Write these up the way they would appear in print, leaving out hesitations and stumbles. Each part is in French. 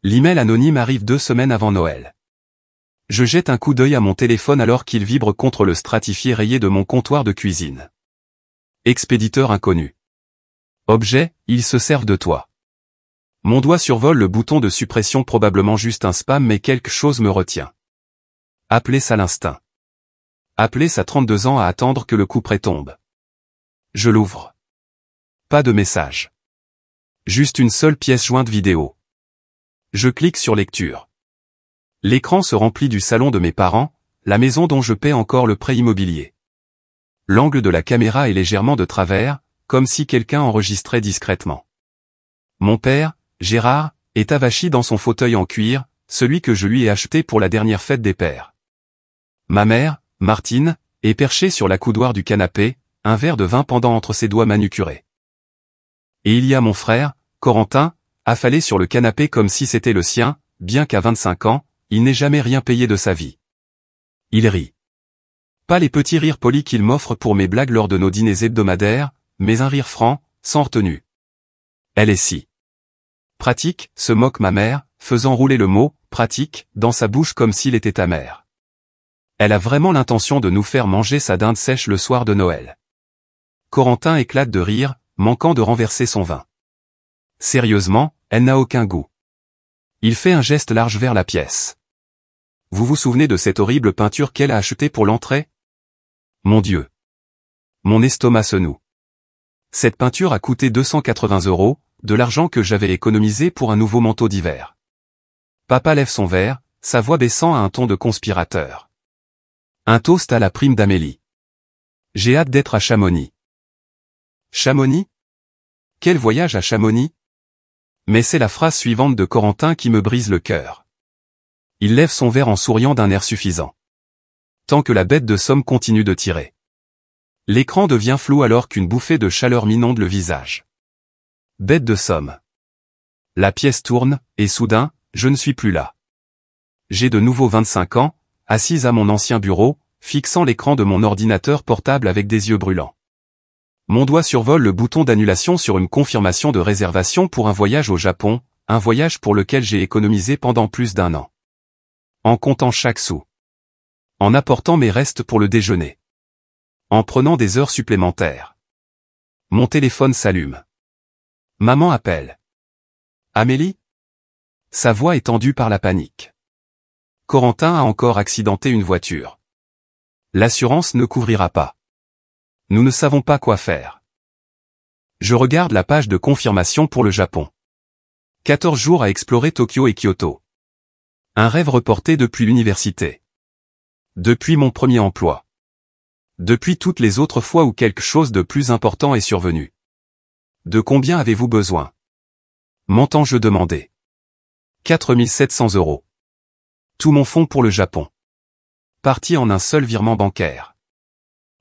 L'email anonyme arrive 2 semaines avant Noël. Je jette un coup d'œil à mon téléphone alors qu'il vibre contre le stratifié rayé de mon comptoir de cuisine. Expéditeur inconnu. Objet, ils se servent de toi. Mon doigt survole le bouton de suppression, probablement juste un spam, mais quelque chose me retient. Appeler ça l'instinct. Appeler ça 32 ans à attendre que le couperet tombe. Je l'ouvre. Pas de message. Juste une seule pièce jointe vidéo. Je clique sur lecture. L'écran se remplit du salon de mes parents, la maison dont je paie encore le prêt immobilier. L'angle de la caméra est légèrement de travers, comme si quelqu'un enregistrait discrètement. Mon père, Gérard, est avachi dans son fauteuil en cuir, celui que je lui ai acheté pour la dernière fête des pères. Ma mère, Martine, est perchée sur la coudoir du canapé, un verre de vin pendant entre ses doigts manucurés. Et il y a mon frère, Corentin, affalé sur le canapé comme si c'était le sien, bien qu'à 25 ans, il n'ait jamais rien payé de sa vie. Il rit. Pas les petits rires polis qu'il m'offre pour mes blagues lors de nos dîners hebdomadaires, mais un rire franc, sans retenue. Elle est si pratique, se moque ma mère, faisant rouler le mot « pratique » dans sa bouche comme s'il était amer. Elle a vraiment l'intention de nous faire manger sa dinde sèche le soir de Noël. Corentin éclate de rire, manquant de renverser son vin. Sérieusement, elle n'a aucun goût. Il fait un geste large vers la pièce. Vous vous souvenez de cette horrible peinture qu'elle a achetée pour l'entrée? Mon Dieu! Mon estomac se noue. Cette peinture a coûté 280 €, de l'argent que j'avais économisé pour un nouveau manteau d'hiver. Papa lève son verre, sa voix baissant à un ton de conspirateur. Un toast à la prime d'Amélie. J'ai hâte d'être à Chamonix. Chamonix? Quel voyage à Chamonix? Mais c'est la phrase suivante de Corentin qui me brise le cœur. Il lève son verre en souriant d'un air suffisant. Tant que la bête de Somme continue de tirer. L'écran devient flou alors qu'une bouffée de chaleur m'inonde le visage. Bête de Somme. La pièce tourne, et soudain, je ne suis plus là. J'ai de nouveau 25 ans, assise à mon ancien bureau, fixant l'écran de mon ordinateur portable avec des yeux brûlants. Mon doigt survole le bouton d'annulation sur une confirmation de réservation pour un voyage au Japon, un voyage pour lequel j'ai économisé pendant plus d'1 an. En comptant chaque sou. En apportant mes restes pour le déjeuner. En prenant des heures supplémentaires. Mon téléphone s'allume. Maman appelle. Amélie? Sa voix est tendue par la panique. Corentin a encore accidenté une voiture. L'assurance ne couvrira pas. Nous ne savons pas quoi faire. Je regarde la page de confirmation pour le Japon. 14 jours à explorer Tokyo et Kyoto. Un rêve reporté depuis l'université. Depuis mon premier emploi. Depuis toutes les autres fois où quelque chose de plus important est survenu. De combien avez-vous besoin? M'entends-je demander. 4 700 €. Tout mon fonds pour le Japon. Parti en un seul virement bancaire.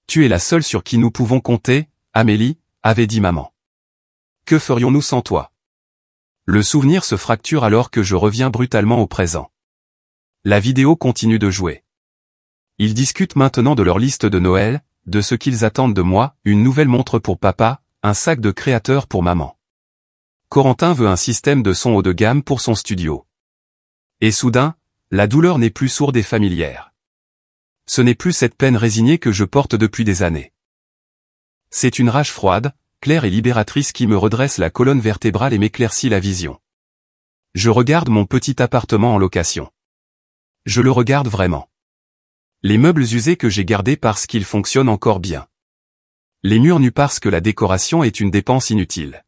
Tu es la seule sur qui nous pouvons compter, Amélie, avait dit maman. Que ferions-nous sans toi? Le souvenir se fracture alors que je reviens brutalement au présent. La vidéo continue de jouer. Ils discutent maintenant de leur liste de Noël, de ce qu'ils attendent de moi, une nouvelle montre pour papa, un sac de créateur pour maman. Corentin veut un système de son haut de gamme pour son studio. Et soudain, la douleur n'est plus sourde et familière. Ce n'est plus cette peine résignée que je porte depuis des années. C'est une rage froide, claire et libératrice qui me redresse la colonne vertébrale et m'éclaircit la vision. Je regarde mon petit appartement en location. Je le regarde vraiment. Les meubles usés que j'ai gardés parce qu'ils fonctionnent encore bien. Les murs nus parce que la décoration est une dépense inutile.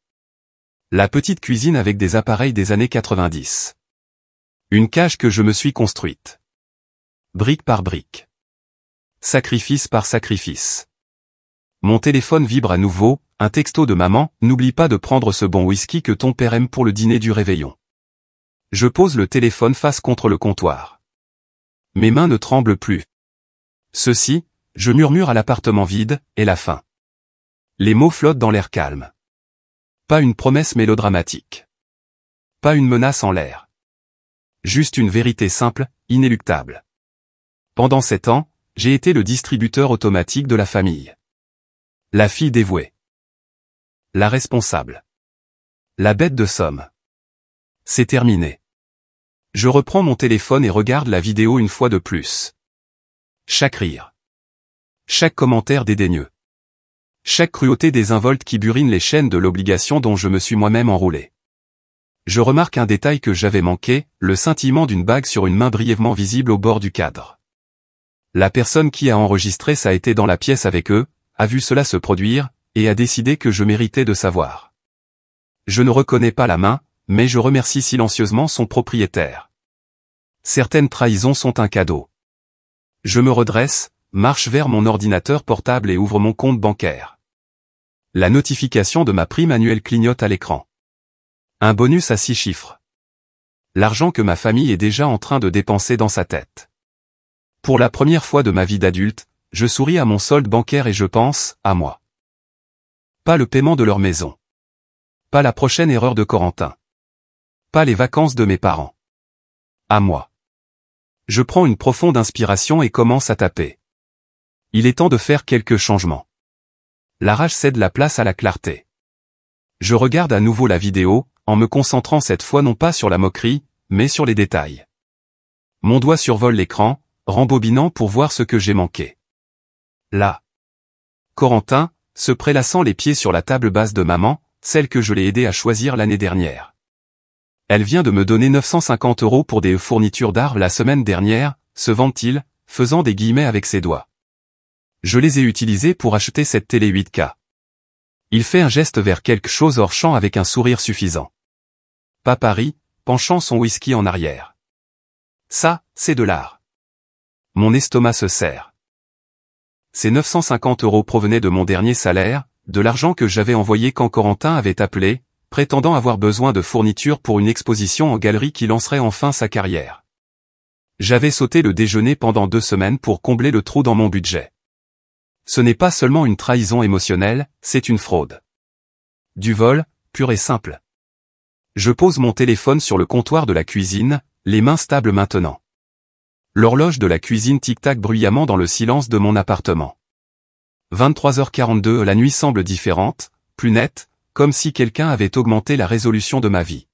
La petite cuisine avec des appareils des années 90. Une cage que je me suis construite. Brique par brique. Sacrifice par sacrifice. Mon téléphone vibre à nouveau, un texto de maman, n'oublie pas de prendre ce bon whisky que ton père aime pour le dîner du réveillon. Je pose le téléphone face contre le comptoir. Mes mains ne tremblent plus. Ceci, je murmure à l'appartement vide, et la fin. Les mots flottent dans l'air calme. Pas une promesse mélodramatique. Pas une menace en l'air. Juste une vérité simple, inéluctable. Pendant 7 ans, j'ai été le distributeur automatique de la famille. La fille dévouée. La responsable. La bête de Somme. C'est terminé. Je reprends mon téléphone et regarde la vidéo une fois de plus. Chaque rire. Chaque commentaire dédaigneux. Chaque cruauté désinvolte qui burine les chaînes de l'obligation dont je me suis moi-même enroulé. Je remarque un détail que j'avais manqué, le scintillement d'une bague sur une main brièvement visible au bord du cadre. La personne qui a enregistré ça était dans la pièce avec eux, a vu cela se produire, et a décidé que je méritais de savoir. Je ne reconnais pas la main, mais je remercie silencieusement son propriétaire. Certaines trahisons sont un cadeau. Je me redresse, marche vers mon ordinateur portable et ouvre mon compte bancaire. La notification de ma prime annuelle clignote à l'écran. Un bonus à 6 chiffres. L'argent que ma famille est déjà en train de dépenser dans sa tête. Pour la première fois de ma vie d'adulte, je souris à mon solde bancaire et je pense, à moi. Pas le paiement de leur maison. Pas la prochaine erreur de Corentin. Pas les vacances de mes parents. À moi. Je prends une profonde inspiration et commence à taper. Il est temps de faire quelques changements. La rage cède la place à la clarté. Je regarde à nouveau la vidéo, en me concentrant cette fois non pas sur la moquerie, mais sur les détails. Mon doigt survole l'écran, rembobinant pour voir ce que j'ai manqué. Là. Corentin, se prélassant les pieds sur la table basse de maman, celle que je l'ai aidé à choisir l'année dernière. Elle vient de me donner 950 € pour des fournitures d'art la semaine dernière, se vante-t-il, faisant des guillemets avec ses doigts. Je les ai utilisés pour acheter cette télé 8K. Il fait un geste vers quelque chose hors champ avec un sourire suffisant. Papa rit, penchant son whisky en arrière. Ça, c'est de l'art. Mon estomac se serre. Ces 950 € provenaient de mon dernier salaire, de l'argent que j'avais envoyé quand Corentin avait appelé, prétendant avoir besoin de fournitures pour une exposition en galerie qui lancerait enfin sa carrière. J'avais sauté le déjeuner pendant 2 semaines pour combler le trou dans mon budget. Ce n'est pas seulement une trahison émotionnelle, c'est une fraude. Du vol, pur et simple. Je pose mon téléphone sur le comptoir de la cuisine, les mains stables maintenant. L'horloge de la cuisine tic-tac bruyamment dans le silence de mon appartement. 23h42, la nuit semble différente, plus nette, comme si quelqu'un avait augmenté la résolution de ma vie.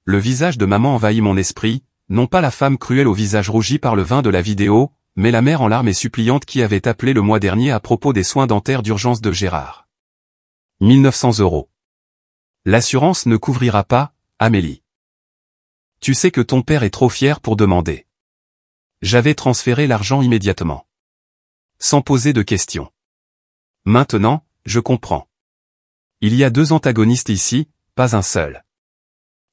Le visage de maman envahit mon esprit, non pas la femme cruelle au visage rougi par le vin de la vidéo, mais la mère en larmes et suppliante qui avait appelé le mois dernier à propos des soins dentaires d'urgence de Gérard. 1900 €. L'assurance ne couvrira pas, Amélie. Tu sais que ton père est trop fier pour demander. J'avais transféré l'argent immédiatement. Sans poser de questions. Maintenant, je comprends. Il y a 2 antagonistes ici, pas un seul.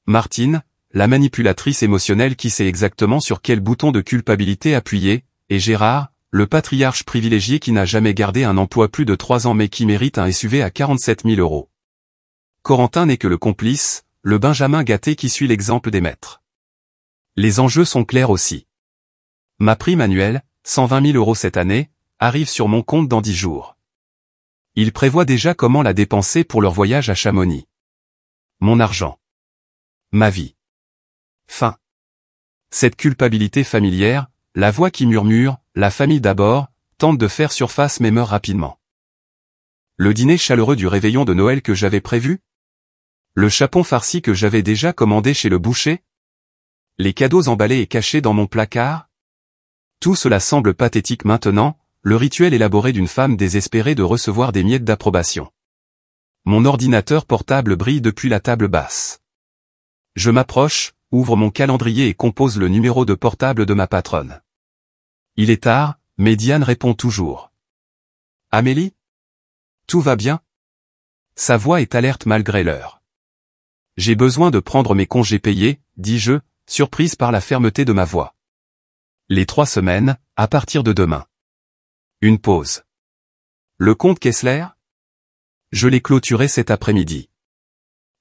Martine, la manipulatrice émotionnelle qui sait exactement sur quel bouton de culpabilité appuyer, et Gérard, le patriarche privilégié qui n'a jamais gardé un emploi plus de 3 ans mais qui mérite un SUV à 47 000 €. Corentin n'est que le complice, le Benjamin gâté qui suit l'exemple des maîtres. Les enjeux sont clairs aussi. Ma prime annuelle, 120 000 € cette année, arrive sur mon compte dans 10 jours. Ils prévoient déjà comment la dépenser pour leur voyage à Chamonix. Mon argent. Ma vie. Fin. Cette culpabilité familière, la voix qui murmure, la famille d'abord, tente de faire surface mais meurt rapidement. Le dîner chaleureux du réveillon de Noël que j'avais prévu? Le chapon farci que j'avais déjà commandé chez le boucher? Les cadeaux emballés et cachés dans mon placard? Tout cela semble pathétique maintenant, le rituel élaboré d'une femme désespérée de recevoir des miettes d'approbation. Mon ordinateur portable brille depuis la table basse. Je m'approche, ouvre mon calendrier et compose le numéro de portable de ma patronne. Il est tard, mais Diane répond toujours. Amélie? Tout va bien? Sa voix est alerte malgré l'heure. J'ai besoin de prendre mes congés payés, dis-je, surprise par la fermeté de ma voix. Les 3 semaines, à partir de demain. Une pause. Le compte Kessler? Je l'ai clôturé cet après-midi.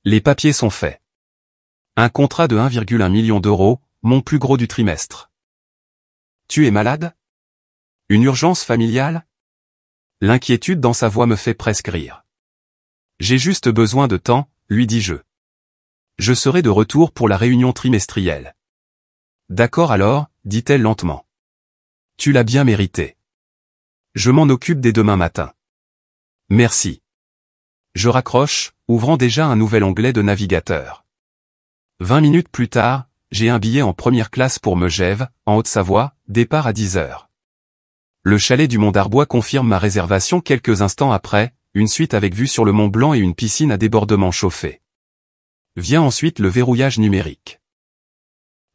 Les papiers sont faits. Un contrat de 1,1 million €, mon plus gros du trimestre. Tu es malade? Une urgence familiale? L'inquiétude dans sa voix me fait presque rire. J'ai juste besoin de temps, lui dis-je. Je serai de retour pour la réunion trimestrielle. D'accord alors, dit-elle lentement. Tu l'as bien mérité. Je m'en occupe dès demain matin. Merci. Je raccroche, ouvrant déjà un nouvel onglet de navigateur. 20 minutes plus tard, j'ai un billet en première classe pour Megève, en Haute-Savoie, départ à 10 heures. Le chalet du Mont d'Arbois confirme ma réservation quelques instants après, une suite avec vue sur le Mont Blanc et une piscine à débordement chauffée. Vient ensuite le verrouillage numérique.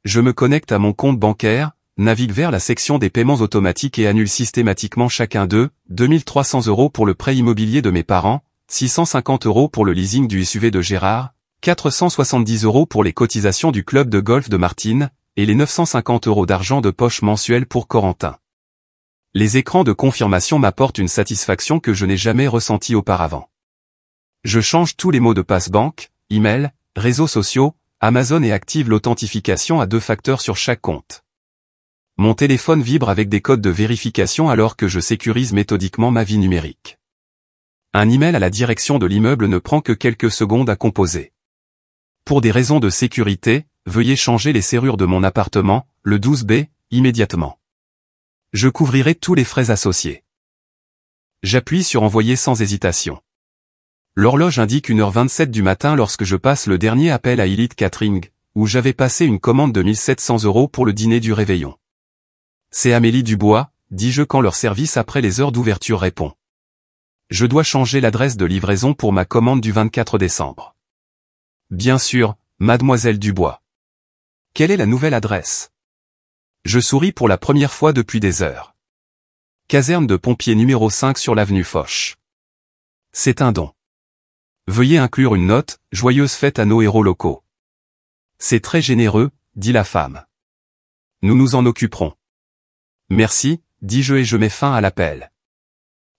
Je me connecte à mon compte bancaire, navigue vers la section des paiements automatiques et annule systématiquement chacun d'eux, 2300 € pour le prêt immobilier de mes parents, 650 € pour le leasing du SUV de Gérard, 470 € pour les cotisations du club de golf de Martine, et les 950 € d'argent de poche mensuel pour Corentin. Les écrans de confirmation m'apportent une satisfaction que je n'ai jamais ressentie auparavant. Je change tous les mots de passe banque, email, réseaux sociaux, Amazon et active l'authentification à 2 facteurs sur chaque compte. Mon téléphone vibre avec des codes de vérification alors que je sécurise méthodiquement ma vie numérique. Un email à la direction de l'immeuble ne prend que quelques secondes à composer. Pour des raisons de sécurité, veuillez changer les serrures de mon appartement, le 12B, immédiatement. Je couvrirai tous les frais associés. J'appuie sur envoyer sans hésitation. L'horloge indique 1h27 du matin lorsque je passe le dernier appel à Elite Catering, où j'avais passé une commande de 1700 € pour le dîner du réveillon. C'est Amélie Dubois, dis-je quand leur service après les heures d'ouverture répond. Je dois changer l'adresse de livraison pour ma commande du 24 décembre. Bien sûr, Mademoiselle Dubois. Quelle est la nouvelle adresse? Je souris pour la première fois depuis des heures. Caserne de pompiers numéro 5 sur l'avenue Foch. C'est un don. Veuillez inclure une note, joyeuse fête à nos héros locaux. C'est très généreux, dit la femme. Nous nous en occuperons. Merci, dis-je et je mets fin à l'appel.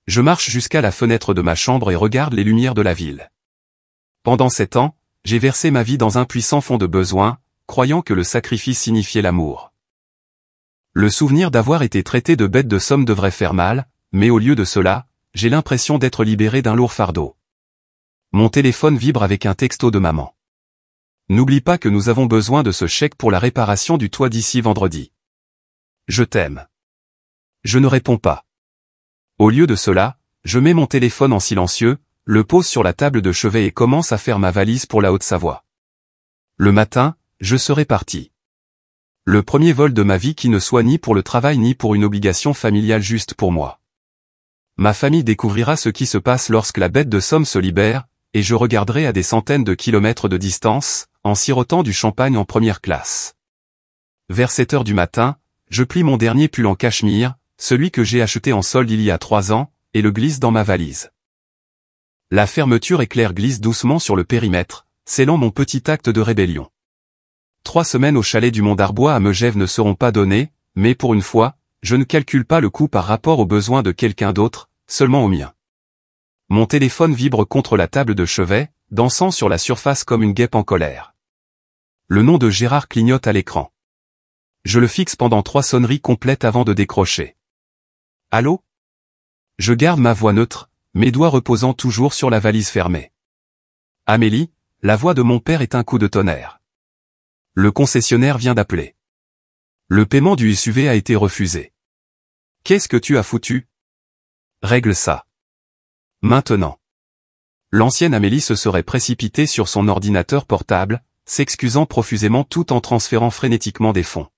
Je marche jusqu'à la fenêtre de ma chambre et regarde les lumières de la ville. Pendant 7 ans, j'ai versé ma vie dans un puissant fond de besoin, croyant que le sacrifice signifiait l'amour. Le souvenir d'avoir été traité de bête de somme devrait faire mal, mais au lieu de cela, j'ai l'impression d'être libéré d'un lourd fardeau. Mon téléphone vibre avec un texto de maman. N'oublie pas que nous avons besoin de ce chèque pour la réparation du toit d'ici vendredi. Je t'aime. Je ne réponds pas. Au lieu de cela, je mets mon téléphone en silencieux, le pose sur la table de chevet et commence à faire ma valise pour la Haute-Savoie. Le matin, je serai parti. Le premier vol de ma vie qui ne soit ni pour le travail ni pour une obligation familiale juste pour moi. Ma famille découvrira ce qui se passe lorsque la bête de somme se libère, et je regarderai à des centaines de kilomètres de distance, en sirotant du champagne en première classe. Vers 7 heures du matin, je plie mon dernier pull en cachemire, celui que j'ai acheté en solde il y a 3 ans, et le glisse dans ma valise. La fermeture éclair glisse doucement sur le périmètre, scellant mon petit acte de rébellion. 3 semaines au chalet du Mont d'Arbois à Megève ne seront pas données, mais pour une fois, je ne calcule pas le coût par rapport aux besoins de quelqu'un d'autre, seulement aux miens. Mon téléphone vibre contre la table de chevet, dansant sur la surface comme une guêpe en colère. Le nom de Gérard clignote à l'écran. Je le fixe pendant 3 sonneries complètes avant de décrocher. Allô? Je garde ma voix neutre, mes doigts reposant toujours sur la valise fermée. Amélie, la voix de mon père est un coup de tonnerre. Le concessionnaire vient d'appeler. Le paiement du SUV a été refusé. Qu'est-ce que tu as foutu? Règle ça. Maintenant. L'ancienne Amélie se serait précipitée sur son ordinateur portable, s'excusant profusément tout en transférant frénétiquement des fonds.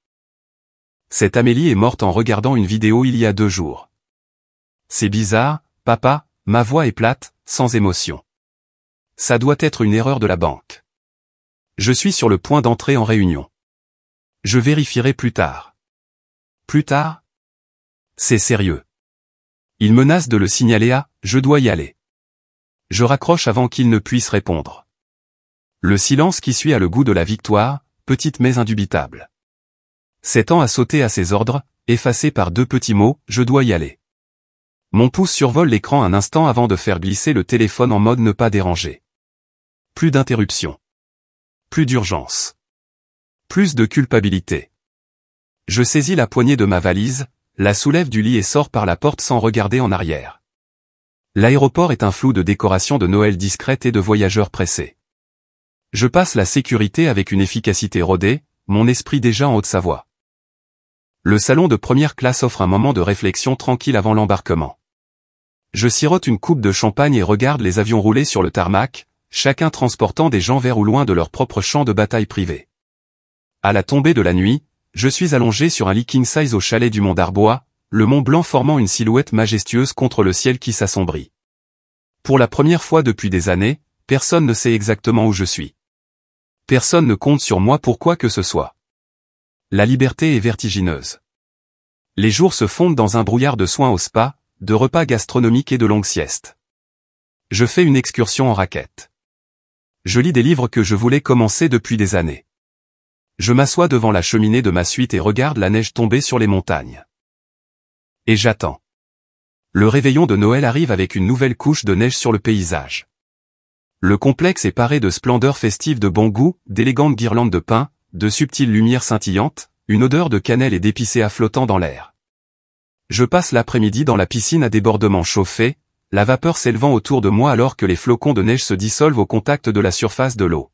Cette Amélie est morte en regardant une vidéo il y a 2 jours. C'est bizarre, papa, ma voix est plate, sans émotion. Ça doit être une erreur de la banque. Je suis sur le point d'entrer en réunion. Je vérifierai plus tard. Plus tard? C'est sérieux. Il menace de le signaler à « je dois y aller ». Je raccroche avant qu'il ne puisse répondre. Le silence qui suit a le goût de la victoire, petite mais indubitable. 7 ans à sauter à ses ordres, effacé par 2 petits mots « je dois y aller ». Mon pouce survole l'écran un instant avant de faire glisser le téléphone en mode ne pas déranger. Plus d'interruption. Plus d'urgence. Plus de culpabilité. Je saisis la poignée de ma valise, la soulève du lit et sors par la porte sans regarder en arrière. L'aéroport est un flou de décorations de Noël discrètes et de voyageurs pressés. Je passe la sécurité avec une efficacité rodée, mon esprit déjà en Haute-Savoie. Le salon de première classe offre un moment de réflexion tranquille avant l'embarquement. Je sirote une coupe de champagne et regarde les avions rouler sur le tarmac, chacun transportant des gens vers ou loin de leur propre champ de bataille privé. À la tombée de la nuit, je suis allongé sur un lit king size au chalet du Mont d'Arbois, le Mont Blanc formant une silhouette majestueuse contre le ciel qui s'assombrit. Pour la première fois depuis des années, personne ne sait exactement où je suis. Personne ne compte sur moi pour quoi que ce soit. La liberté est vertigineuse. Les jours se fondent dans un brouillard de soins au spa, de repas gastronomiques et de longues siestes. Je fais une excursion en raquette. Je lis des livres que je voulais commencer depuis des années. Je m'assois devant la cheminée de ma suite et regarde la neige tomber sur les montagnes. Et j'attends. Le réveillon de Noël arrive avec une nouvelle couche de neige sur le paysage. Le complexe est paré de splendeurs festives de bon goût, d'élégantes guirlandes de pin, de subtiles lumières scintillantes, une odeur de cannelle et d'épicéa flottant dans l'air. Je passe l'après-midi dans la piscine à débordement chauffée, la vapeur s'élevant autour de moi alors que les flocons de neige se dissolvent au contact de la surface de l'eau.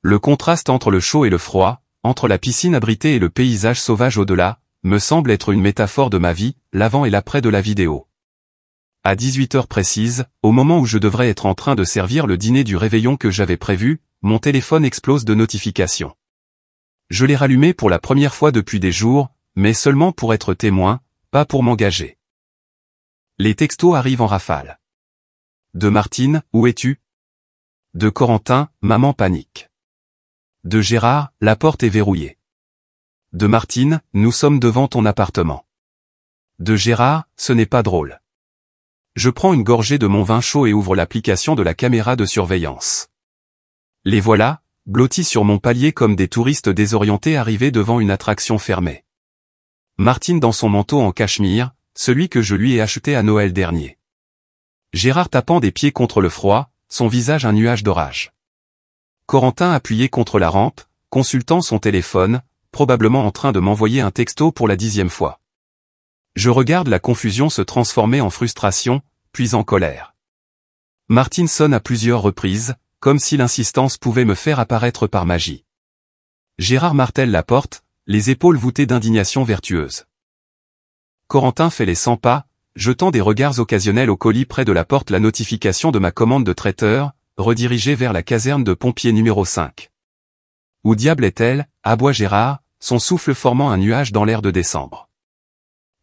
Le contraste entre le chaud et le froid, entre la piscine abritée et le paysage sauvage au-delà, me semble être une métaphore de ma vie, l'avant et l'après de la vidéo. À 18h précises, au moment où je devrais être en train de servir le dîner du réveillon que j'avais prévu, mon téléphone explose de notifications. Je l'ai rallumé pour la première fois depuis des jours, mais seulement pour être témoin, pas pour m'engager. Les textos arrivent en rafale. De Martine, où es-tu? De Corentin, maman panique. De Gérard, la porte est verrouillée. De Martine, nous sommes devant ton appartement. De Gérard, ce n'est pas drôle. Je prends une gorgée de mon vin chaud et ouvre l'application de la caméra de surveillance. Les voilà, blottis sur mon palier comme des touristes désorientés arrivés devant une attraction fermée. Martine dans son manteau en cachemire, celui que je lui ai acheté à Noël dernier. Gérard tapant des pieds contre le froid, son visage un nuage d'orage. Corentin appuyé contre la rampe, consultant son téléphone, probablement en train de m'envoyer un texto pour la 10e fois. Je regarde la confusion se transformer en frustration, puis en colère. Martine sonne à plusieurs reprises, comme si l'insistance pouvait me faire apparaître par magie. Gérard martèle la porte, les épaules voûtées d'indignation vertueuse. Corentin fait les 100 pas, jetant des regards occasionnels au colis près de la porte, la notification de ma commande de traiteur, redirigée vers la caserne de pompiers numéro 5. Où diable est-elle? Aboie Gérard, son souffle formant un nuage dans l'air de décembre.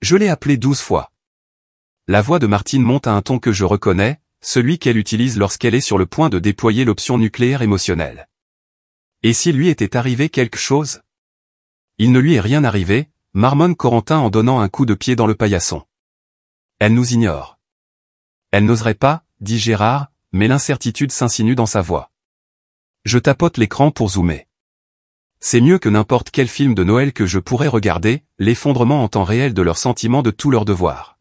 Je l'ai appelée 12 fois. La voix de Martine monte à un ton que je reconnais, celui qu'elle utilise lorsqu'elle est sur le point de déployer l'option nucléaire émotionnelle. Et s'il lui était arrivé quelque chose? Il ne lui est rien arrivé, marmonne Corentin en donnant un coup de pied dans le paillasson. Elle nous ignore. Elle n'oserait pas, dit Gérard, mais l'incertitude s'insinue dans sa voix. Je tapote l'écran pour zoomer. C'est mieux que n'importe quel film de Noël que je pourrais regarder, l'effondrement en temps réel de leurs sentiments de tous leurs devoirs.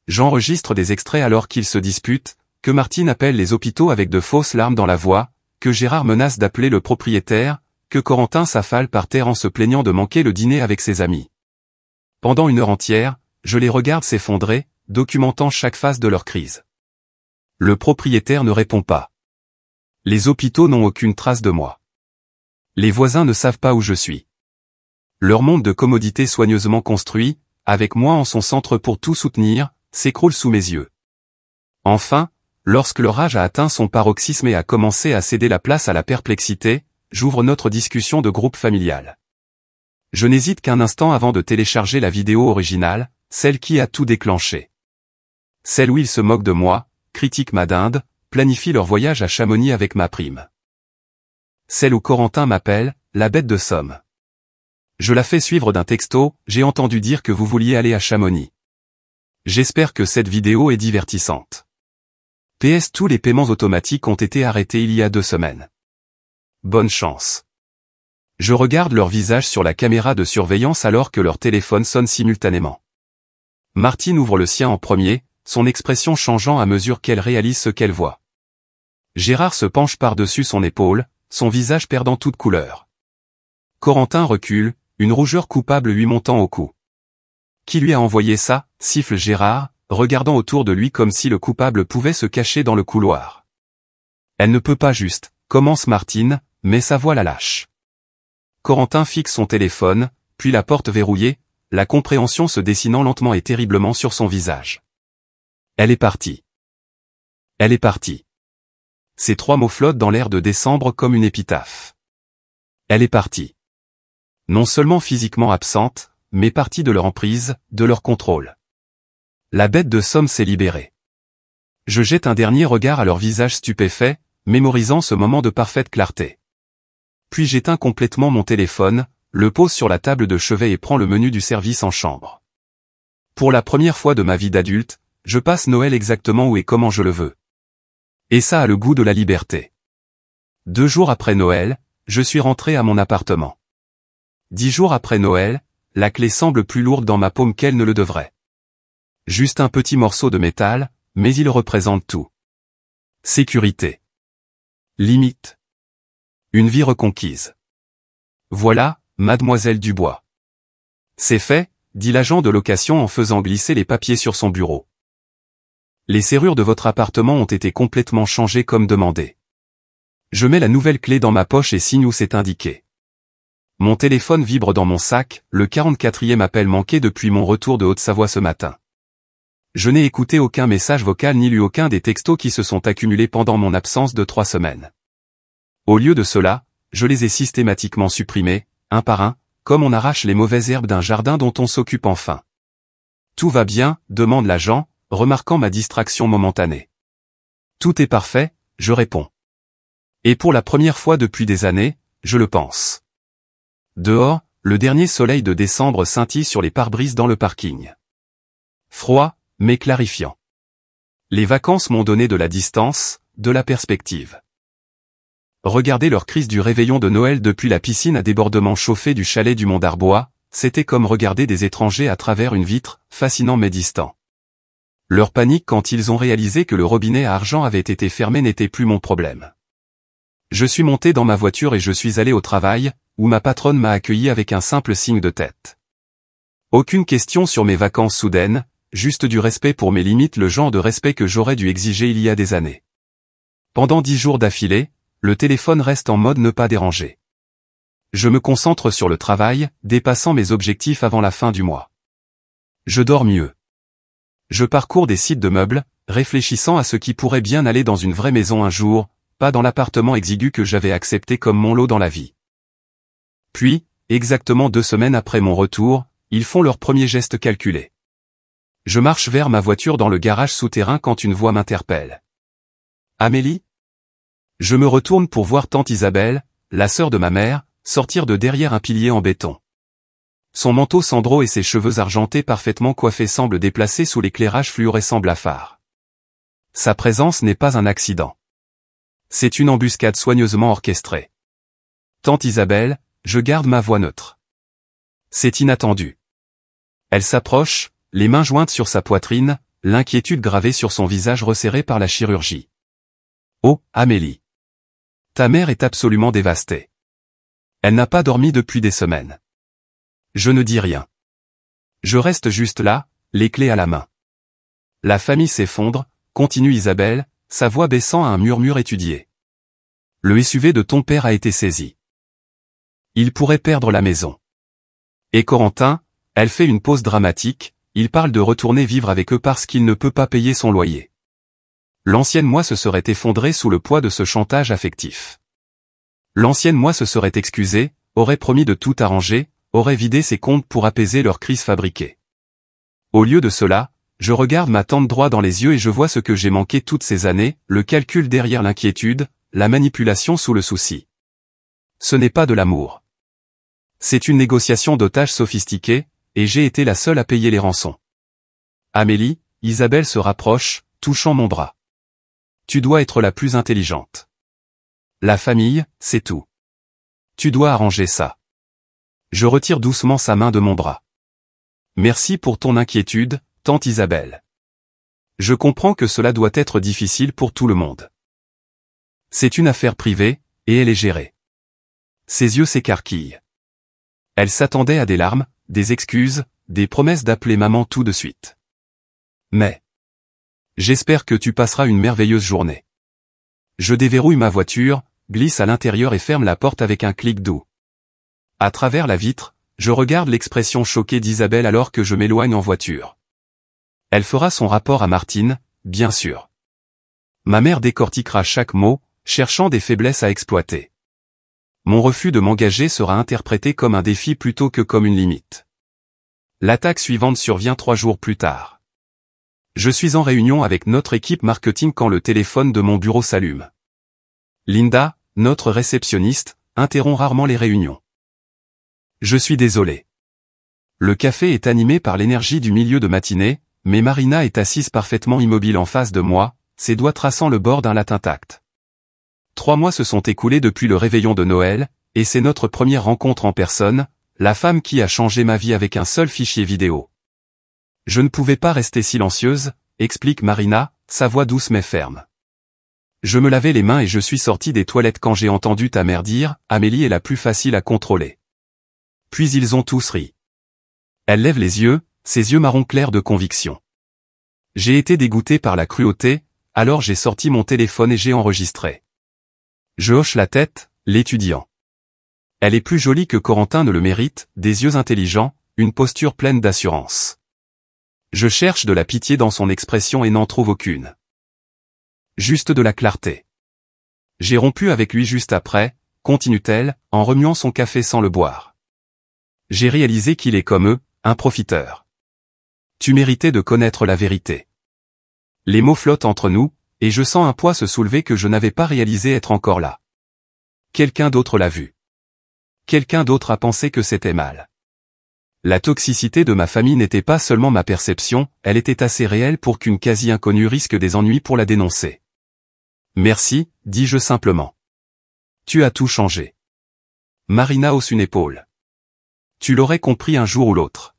J'enregistre des extraits alors qu'ils se disputent, que Martine appelle les hôpitaux avec de fausses larmes dans la voix, que Gérard menace d'appeler le propriétaire, que Corentin s'affale par terre en se plaignant de manquer le dîner avec ses amis. Pendant une heure entière, je les regarde s'effondrer, documentant chaque phase de leur crise. Le propriétaire ne répond pas. Les hôpitaux n'ont aucune trace de moi. Les voisins ne savent pas où je suis. Leur monde de commodité soigneusement construit, avec moi en son centre pour tout soutenir, s'écroule sous mes yeux. Enfin, lorsque le rage a atteint son paroxysme et a commencé à céder la place à la perplexité, j'ouvre notre discussion de groupe familial. Je n'hésite qu'un instant avant de télécharger la vidéo originale, celle qui a tout déclenché. Celle où ils se moquent de moi, critiquent ma dinde, planifient leur voyage à Chamonix avec ma prime. Celle où Corentin m'appelle, la bête de Somme. Je la fais suivre d'un texto, j'ai entendu dire que vous vouliez aller à Chamonix. J'espère que cette vidéo est divertissante. PS, tous les paiements automatiques ont été arrêtés il y a 2 semaines. Bonne chance. Je regarde leur visage sur la caméra de surveillance alors que leur téléphone sonne simultanément. Martine ouvre le sien en premier, son expression changeant à mesure qu'elle réalise ce qu'elle voit. Gérard se penche par-dessus son épaule, son visage perdant toute couleur. Corentin recule, une rougeur coupable lui montant au cou. Qui lui a envoyé ça? Siffle Gérard, regardant autour de lui comme si le coupable pouvait se cacher dans le couloir. Elle ne peut pas juste, commence Martine, mais sa voix la lâche. Corentin fixe son téléphone, puis la porte verrouillée, la compréhension se dessinant lentement et terriblement sur son visage. Elle est partie. Elle est partie. Ces 3 mots flottent dans l'air de décembre comme une épitaphe. Elle est partie. Non seulement physiquement absentes, mais parties de leur emprise, de leur contrôle. La bête de Somme s'est libérée. Je jette un dernier regard à leur visage stupéfait, mémorisant ce moment de parfaite clarté. Puis j'éteins complètement mon téléphone, le pose sur la table de chevet et prends le menu du service en chambre. Pour la première fois de ma vie d'adulte, je passe Noël exactement où et comment je le veux. Et ça a le goût de la liberté. 2 jours après Noël, je suis rentré à mon appartement. 10 jours après Noël, la clé semble plus lourde dans ma paume qu'elle ne le devrait. Juste un petit morceau de métal, mais il représente tout. Sécurité. Limite. Une vie reconquise. Voilà, mademoiselle Dubois. C'est fait, dit l'agent de location en faisant glisser les papiers sur son bureau. Les serrures de votre appartement ont été complètement changées comme demandé. Je mets la nouvelle clé dans ma poche et signe où c'est indiqué. Mon téléphone vibre dans mon sac, le 44e appel manqué depuis mon retour de Haute-Savoie ce matin. Je n'ai écouté aucun message vocal ni lu aucun des textos qui se sont accumulés pendant mon absence de 3 semaines. Au lieu de cela, je les ai systématiquement supprimés, un par un, comme on arrache les mauvaises herbes d'un jardin dont on s'occupe enfin. Tout va bien, demande l'agent, remarquant ma distraction momentanée. Tout est parfait, je réponds. Et pour la première fois depuis des années, je le pense. Dehors, le dernier soleil de décembre scintille sur les pare-brises dans le parking. Froid, mais clarifiant. Les vacances m'ont donné de la distance, de la perspective. Regarder leur crise du réveillon de Noël depuis la piscine à débordement chauffée du chalet du Mont d'Arbois, c'était comme regarder des étrangers à travers une vitre, fascinant mais distant. Leur panique quand ils ont réalisé que le robinet à argent avait été fermé n'était plus mon problème. Je suis monté dans ma voiture et je suis allé au travail, où ma patronne m'a accueilli avec un simple signe de tête. Aucune question sur mes vacances soudaines, juste du respect pour mes limites, le genre de respect que j'aurais dû exiger il y a des années. Pendant 10 jours d'affilée, le téléphone reste en mode ne pas déranger. Je me concentre sur le travail, dépassant mes objectifs avant la fin du mois. Je dors mieux. Je parcours des sites de meubles, réfléchissant à ce qui pourrait bien aller dans une vraie maison un jour, pas dans l'appartement exigu que j'avais accepté comme mon lot dans la vie. Puis, exactement 2 semaines après mon retour, ils font leur premier geste calculé. Je marche vers ma voiture dans le garage souterrain quand une voix m'interpelle. Amélie ? Je me retourne pour voir tante Isabelle, la sœur de ma mère, sortir de derrière un pilier en béton. Son manteau cendreau et ses cheveux argentés parfaitement coiffés semblent déplacés sous l'éclairage fluorescent blafard. Sa présence n'est pas un accident. C'est une embuscade soigneusement orchestrée. Tante Isabelle, je garde ma voix neutre. C'est inattendu. Elle s'approche, les mains jointes sur sa poitrine, l'inquiétude gravée sur son visage resserré par la chirurgie. Oh, Amélie. Ta mère est absolument dévastée. Elle n'a pas dormi depuis des semaines. Je ne dis rien. Je reste juste là, les clés à la main. La famille s'effondre, continue Isabelle, sa voix baissant à un murmure étudié. Le SUV de ton père a été saisi. Il pourrait perdre la maison. Et Corentin, elle fait une pause dramatique, il parle de retourner vivre avec eux parce qu'il ne peut pas payer son loyer. L'ancienne moi se serait effondrée sous le poids de ce chantage affectif. L'ancienne moi se serait excusée, aurait promis de tout arranger, aurait vidé ses comptes pour apaiser leur crise fabriquée. Au lieu de cela, je regarde ma tante droit dans les yeux et je vois ce que j'ai manqué toutes ces années, le calcul derrière l'inquiétude, la manipulation sous le souci. Ce n'est pas de l'amour. C'est une négociation d'otages sophistiquée, et j'ai été la seule à payer les rançons. Amélie, Isabelle se rapproche, touchant mon bras. Tu dois être la plus intelligente. La famille, c'est tout. Tu dois arranger ça. Je retire doucement sa main de mon bras. Merci pour ton inquiétude, tante Isabelle. Je comprends que cela doit être difficile pour tout le monde. C'est une affaire privée, et elle est gérée. Ses yeux s'écarquillent. Elle s'attendait à des larmes, des excuses, des promesses d'appeler maman tout de suite. Mais j'espère que tu passeras une merveilleuse journée. Je déverrouille ma voiture, glisse à l'intérieur et ferme la porte avec un clic doux. À travers la vitre, je regarde l'expression choquée d'Isabelle alors que je m'éloigne en voiture. Elle fera son rapport à Martine, bien sûr. Ma mère décortiquera chaque mot, cherchant des faiblesses à exploiter. Mon refus de m'engager sera interprété comme un défi plutôt que comme une limite. L'attaque suivante survient 3 jours plus tard. Je suis en réunion avec notre équipe marketing quand le téléphone de mon bureau s'allume. Linda, notre réceptionniste, interrompt rarement les réunions. Je suis désolé. Le café est animé par l'énergie du milieu de matinée, mais Marina est assise parfaitement immobile en face de moi, ses doigts traçant le bord d'un latin tact. 3 mois se sont écoulés depuis le réveillon de Noël, et c'est notre première rencontre en personne, la femme qui a changé ma vie avec un seul fichier vidéo. Je ne pouvais pas rester silencieuse, explique Marina, sa voix douce mais ferme. Je me lavais les mains et je suis sorti des toilettes quand j'ai entendu ta mère dire « Amélie est la plus facile à contrôler ». Puis ils ont tous ri. Elle lève les yeux, ses yeux marron clair de conviction. J'ai été dégoûté par la cruauté, alors j'ai sorti mon téléphone et j'ai enregistré. Je hoche la tête, l'étudiant. Elle est plus jolie que Corentin ne le mérite, des yeux intelligents, une posture pleine d'assurance. Je cherche de la pitié dans son expression et n'en trouve aucune. Juste de la clarté. J'ai rompu avec lui juste après, continue-t-elle, en remuant son café sans le boire. J'ai réalisé qu'il est comme eux, un profiteur. Tu méritais de connaître la vérité. Les mots flottent entre nous, et je sens un poids se soulever que je n'avais pas réalisé être encore là. Quelqu'un d'autre l'a vu. Quelqu'un d'autre a pensé que c'était mal. La toxicité de ma famille n'était pas seulement ma perception, elle était assez réelle pour qu'une quasi-inconnue risque des ennuis pour la dénoncer. Merci, dis-je simplement. Tu as tout changé. Marina hausse une épaule. Tu l'aurais compris un jour ou l'autre.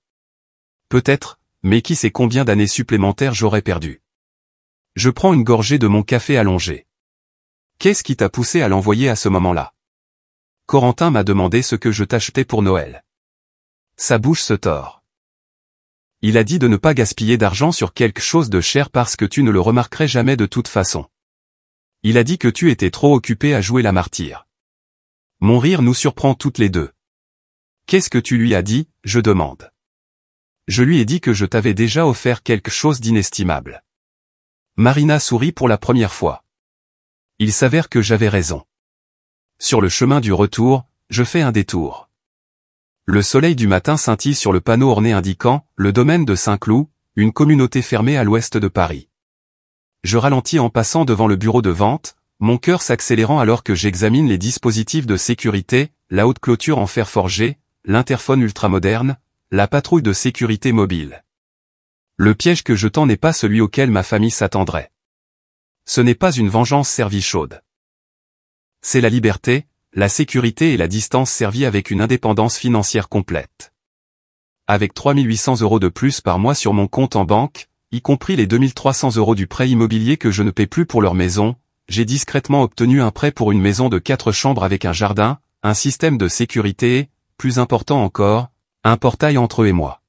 Peut-être, mais qui sait combien d'années supplémentaires j'aurais perdu. Je prends une gorgée de mon café allongé. Qu'est-ce qui t'a poussé à l'envoyer à ce moment-là? Corentin m'a demandé ce que je t'achetais pour Noël. Sa bouche se tord. Il a dit de ne pas gaspiller d'argent sur quelque chose de cher parce que tu ne le remarquerais jamais de toute façon. Il a dit que tu étais trop occupé à jouer la martyre. Mon rire nous surprend toutes les deux. Qu'est-ce que tu lui as dit, je demande. Je lui ai dit que je t'avais déjà offert quelque chose d'inestimable. Marina sourit pour la première fois. Il s'avère que j'avais raison. Sur le chemin du retour, je fais un détour. Le soleil du matin scintille sur le panneau orné indiquant « Le domaine de Saint-Cloud », une communauté fermée à l'ouest de Paris. Je ralentis en passant devant le bureau de vente, mon cœur s'accélérant alors que j'examine les dispositifs de sécurité, la haute clôture en fer forgé, l'interphone ultramoderne, la patrouille de sécurité mobile. Le piège que je tends n'est pas celui auquel ma famille s'attendrait. Ce n'est pas une vengeance servie chaude. C'est la liberté, la sécurité et la distance servies avec une indépendance financière complète. Avec 3 800 € de plus par mois sur mon compte en banque, y compris les 2 300 € du prêt immobilier que je ne paie plus pour leur maison, j'ai discrètement obtenu un prêt pour une maison de 4 chambres avec un jardin, un système de sécurité et, plus important encore, un portail entre eux et moi.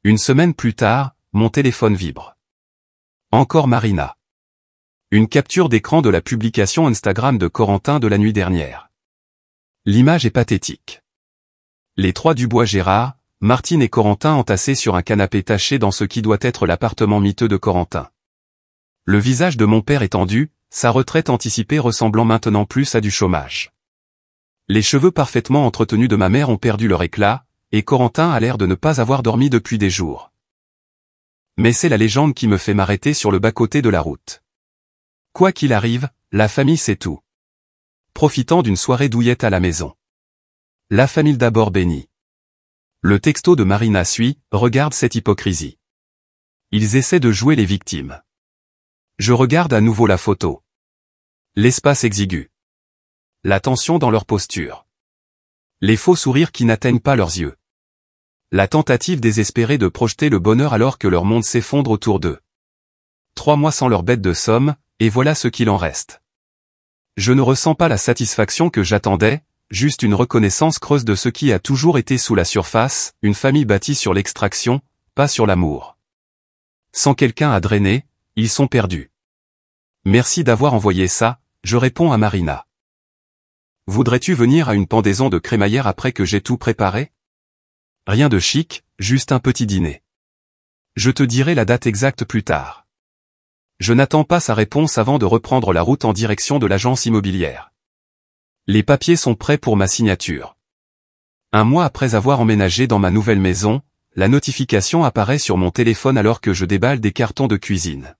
Une semaine plus tard, mon téléphone vibre. Encore Marina. Une capture d'écran de la publication Instagram de Corentin de la nuit dernière. L'image est pathétique. Les 3 Dubois-Gérard, Martine et Corentin entassés sur un canapé taché dans ce qui doit être l'appartement miteux de Corentin. Le visage de mon père est tendu, sa retraite anticipée ressemblant maintenant plus à du chômage. Les cheveux parfaitement entretenus de ma mère ont perdu leur éclat, et Corentin a l'air de ne pas avoir dormi depuis des jours. Mais c'est la légende qui me fait m'arrêter sur le bas-côté de la route. Quoi qu'il arrive, la famille c'est tout. Profitant d'une soirée douillette à la maison. La famille d'abord bénie. Le texto de Marina suit, regarde cette hypocrisie. Ils essaient de jouer les victimes. Je regarde à nouveau la photo. L'espace exigu. La tension dans leur posture. Les faux sourires qui n'atteignent pas leurs yeux. La tentative désespérée de projeter le bonheur alors que leur monde s'effondre autour d'eux. 3 mois sans leur bête de somme, et voilà ce qu'il en reste. Je ne ressens pas la satisfaction que j'attendais, juste une reconnaissance creuse de ce qui a toujours été sous la surface, une famille bâtie sur l'extraction, pas sur l'amour. Sans quelqu'un à drainer, ils sont perdus. Merci d'avoir envoyé ça, je réponds à Marina. Voudrais-tu venir à une pendaison de crémaillère après que j'ai tout préparé? Rien de chic, juste un petit dîner. Je te dirai la date exacte plus tard. Je n'attends pas sa réponse avant de reprendre la route en direction de l'agence immobilière. Les papiers sont prêts pour ma signature. Un mois après avoir emménagé dans ma nouvelle maison, la notification apparaît sur mon téléphone alors que je déballe des cartons de cuisine.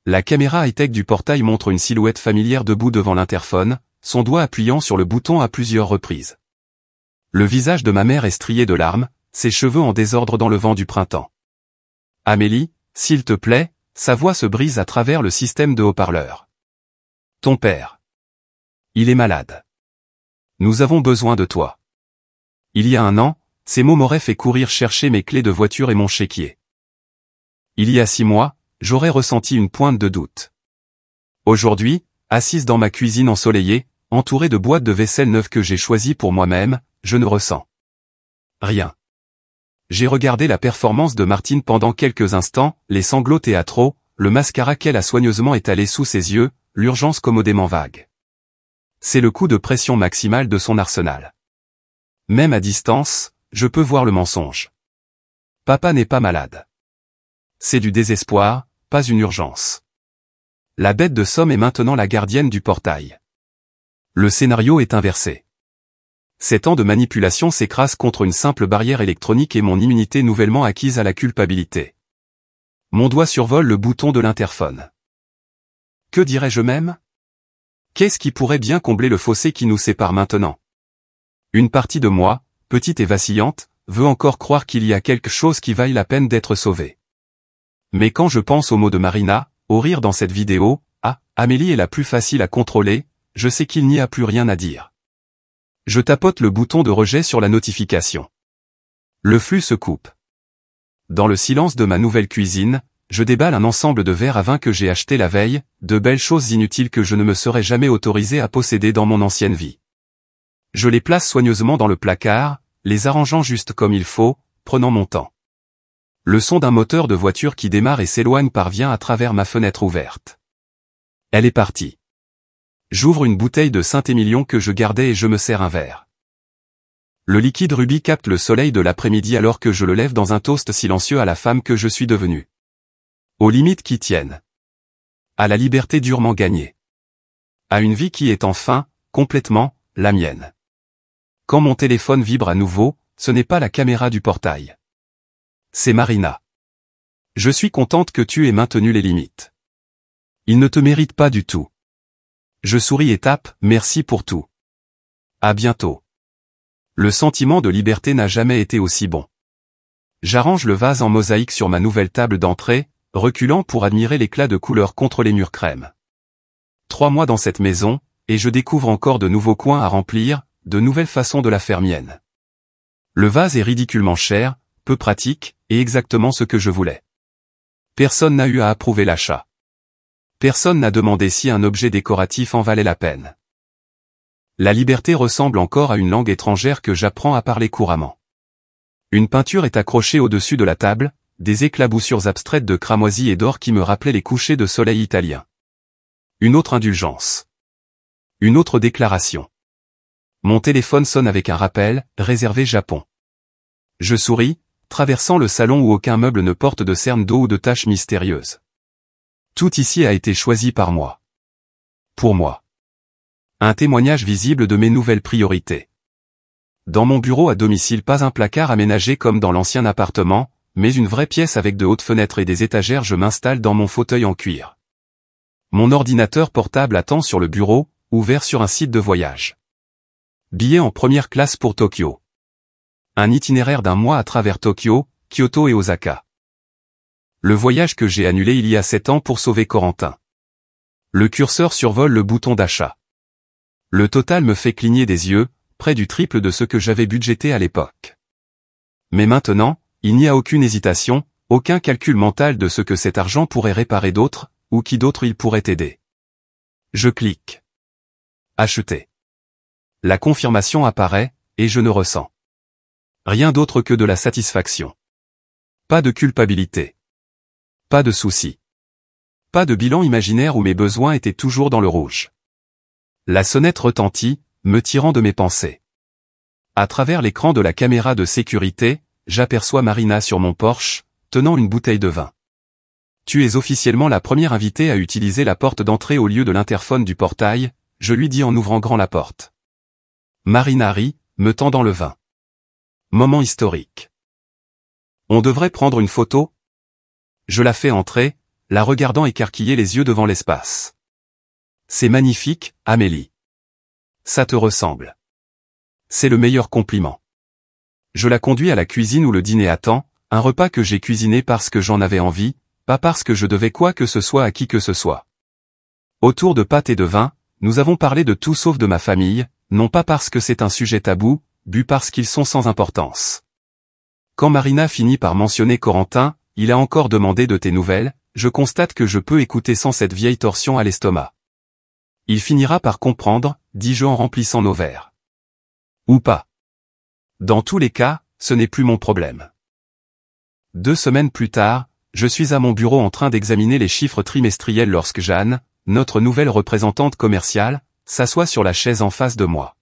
La caméra high-tech du portail montre une silhouette familière debout devant l'interphone, son doigt appuyant sur le bouton à plusieurs reprises. Le visage de ma mère est strié de larmes, ses cheveux en désordre dans le vent du printemps. « Amélie, s'il te plaît », sa voix se brise à travers le système de haut-parleurs. « Ton père. Il est malade. Nous avons besoin de toi. » Il y a un an, ces mots m'auraient fait courir chercher mes clés de voiture et mon chéquier. Il y a 6 mois, j'aurais ressenti une pointe de doute. Aujourd'hui, assise dans ma cuisine ensoleillée, entourée de boîtes de vaisselle neuves que j'ai choisies pour moi-même, je ne ressens rien. J'ai regardé la performance de Martine pendant quelques instants, les sanglots théâtraux, le mascara qu'elle a soigneusement étalé sous ses yeux, l'urgence commodément vague. C'est le coup de pression maximal de son arsenal. Même à distance, je peux voir le mensonge. Papa n'est pas malade. C'est du désespoir, pas une urgence. La bête de Somme est maintenant la gardienne du portail. Le scénario est inversé. 7 ans de manipulation s'écrasent contre une simple barrière électronique et mon immunité nouvellement acquise à la culpabilité. Mon doigt survole le bouton de l'interphone. Que dirais-je même? Qu'est-ce qui pourrait bien combler le fossé qui nous sépare maintenant? Une partie de moi, petite et vacillante, veut encore croire qu'il y a quelque chose qui vaille la peine d'être sauvé. Mais quand je pense aux mots de Marina, au rire dans cette vidéo, Amélie est la plus facile à contrôler, je sais qu'il n'y a plus rien à dire. Je tapote le bouton de rejet sur la notification. Le flux se coupe. Dans le silence de ma nouvelle cuisine, je déballe un ensemble de verres à vin que j'ai acheté la veille, de belles choses inutiles que je ne me serais jamais autorisé à posséder dans mon ancienne vie. Je les place soigneusement dans le placard, les arrangeant juste comme il faut, prenant mon temps. Le son d'un moteur de voiture qui démarre et s'éloigne parvient à travers ma fenêtre ouverte. Elle est partie. J'ouvre une bouteille de Saint-Émilion que je gardais et je me sers un verre. Le liquide rubis capte le soleil de l'après-midi alors que je le lève dans un toast silencieux à la femme que je suis devenue. Aux limites qui tiennent. À la liberté durement gagnée. À une vie qui est enfin, complètement, la mienne. Quand mon téléphone vibre à nouveau, ce n'est pas la caméra du portail. C'est Marina. Je suis contente que tu aies maintenu les limites. Il ne te mérite pas du tout. Je souris et tape, merci pour tout. À bientôt. Le sentiment de liberté n'a jamais été aussi bon. J'arrange le vase en mosaïque sur ma nouvelle table d'entrée, reculant pour admirer l'éclat de couleur contre les murs crème. 3 mois dans cette maison, et je découvre encore de nouveaux coins à remplir, de nouvelles façons de la faire mienne. Le vase est ridiculement cher, peu pratique, et exactement ce que je voulais. Personne n'a eu à approuver l'achat. Personne n'a demandé si un objet décoratif en valait la peine. La liberté ressemble encore à une langue étrangère que j'apprends à parler couramment. Une peinture est accrochée au-dessus de la table, des éclaboussures abstraites de cramoisi et d'or qui me rappelaient les couchers de soleil italiens. Une autre indulgence. Une autre déclaration. Mon téléphone sonne avec un rappel, réservé Japon. Je souris, traversant le salon où aucun meuble ne porte de cerne d'eau ou de taches mystérieuses. Tout ici a été choisi par moi. Pour moi. Un témoignage visible de mes nouvelles priorités. Dans mon bureau à domicile, pas un placard aménagé comme dans l'ancien appartement, mais une vraie pièce avec de hautes fenêtres et des étagères. Je m'installe dans mon fauteuil en cuir. Mon ordinateur portable attend sur le bureau, ouvert sur un site de voyage. Billet en première classe pour Tokyo. Un itinéraire d'1 mois à travers Tokyo, Kyoto et Osaka. Le voyage que j'ai annulé il y a 7 ans pour sauver Corentin. Le curseur survole le bouton d'achat. Le total me fait cligner des yeux, près du triple de ce que j'avais budgété à l'époque. Mais maintenant, il n'y a aucune hésitation, aucun calcul mental de ce que cet argent pourrait réparer d'autres, ou qui d'autre il pourrait aider. Je clique. Acheter. La confirmation apparaît, et je ne ressens rien d'autre que de la satisfaction. Pas de culpabilité. Pas de soucis. Pas de bilan imaginaire où mes besoins étaient toujours dans le rouge. La sonnette retentit, me tirant de mes pensées. À travers l'écran de la caméra de sécurité, j'aperçois Marina sur mon Porsche, tenant une bouteille de vin. Tu es officiellement la première invitée à utiliser la porte d'entrée au lieu de l'interphone du portail, je lui dis en ouvrant grand la porte. Marina rit, me tendant le vin. Moment historique. On devrait prendre une photo? Je la fais entrer, la regardant écarquiller les yeux devant l'espace. C'est magnifique, Amélie. Ça te ressemble. C'est le meilleur compliment. Je la conduis à la cuisine où le dîner attend, un repas que j'ai cuisiné parce que j'en avais envie, pas parce que je devais quoi que ce soit à qui que ce soit. Autour de pâtes et de vin, nous avons parlé de tout sauf de ma famille, non pas parce que c'est un sujet tabou, bu parce qu'ils sont sans importance. Quand Marina finit par mentionner Corentin, il a encore demandé de tes nouvelles, je constate que je peux écouter sans cette vieille torsion à l'estomac. Il finira par comprendre, dis-je en remplissant nos verres. Ou pas. Dans tous les cas, ce n'est plus mon problème. 2 semaines plus tard, je suis à mon bureau en train d'examiner les chiffres trimestriels lorsque Jeanne, notre nouvelle représentante commerciale, s'assoit sur la chaise en face de moi.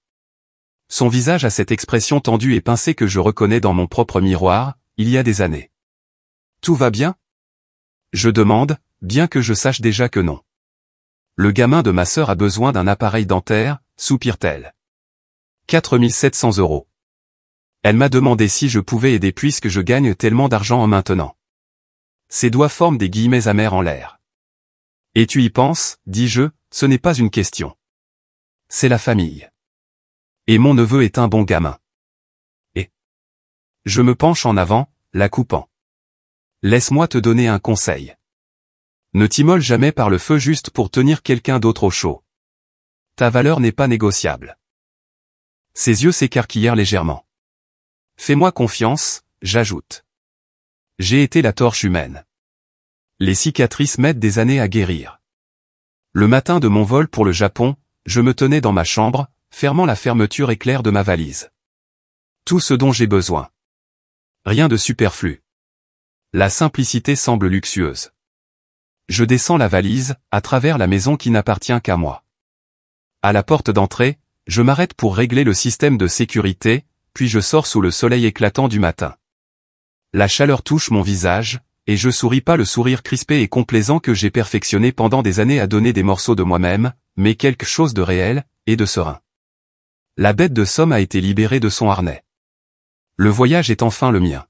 Son visage a cette expression tendue et pincée que je reconnais dans mon propre miroir, il y a des années. Tout va bien? Je demande, bien que je sache déjà que non. Le gamin de ma sœur a besoin d'un appareil dentaire, soupire-t-elle. 4 700 €. Elle m'a demandé si je pouvais aider puisque je gagne tellement d'argent en maintenant. Ses doigts forment des guillemets amers en l'air. Et tu y penses, dis-je, ce n'est pas une question. C'est la famille. Et mon neveu est un bon gamin. Et je me penche en avant, la coupant. Laisse-moi te donner un conseil. Ne t'immole jamais par le feu juste pour tenir quelqu'un d'autre au chaud. Ta valeur n'est pas négociable. Ses yeux s'écarquillèrent légèrement. Fais-moi confiance, j'ajoute. J'ai été la torche humaine. Les cicatrices mettent des années à guérir. Le matin de mon vol pour le Japon, je me tenais dans ma chambre, fermant la fermeture éclair de ma valise. Tout ce dont j'ai besoin. Rien de superflu. La simplicité semble luxueuse. Je descends la valise, à travers la maison qui n'appartient qu'à moi. À la porte d'entrée, je m'arrête pour régler le système de sécurité, puis je sors sous le soleil éclatant du matin. La chaleur touche mon visage, et je souris pas le sourire crispé et complaisant que j'ai perfectionné pendant des années à donner des morceaux de moi-même, mais quelque chose de réel, et de serein. La bête de Somme a été libérée de son harnais. Le voyage est enfin le mien.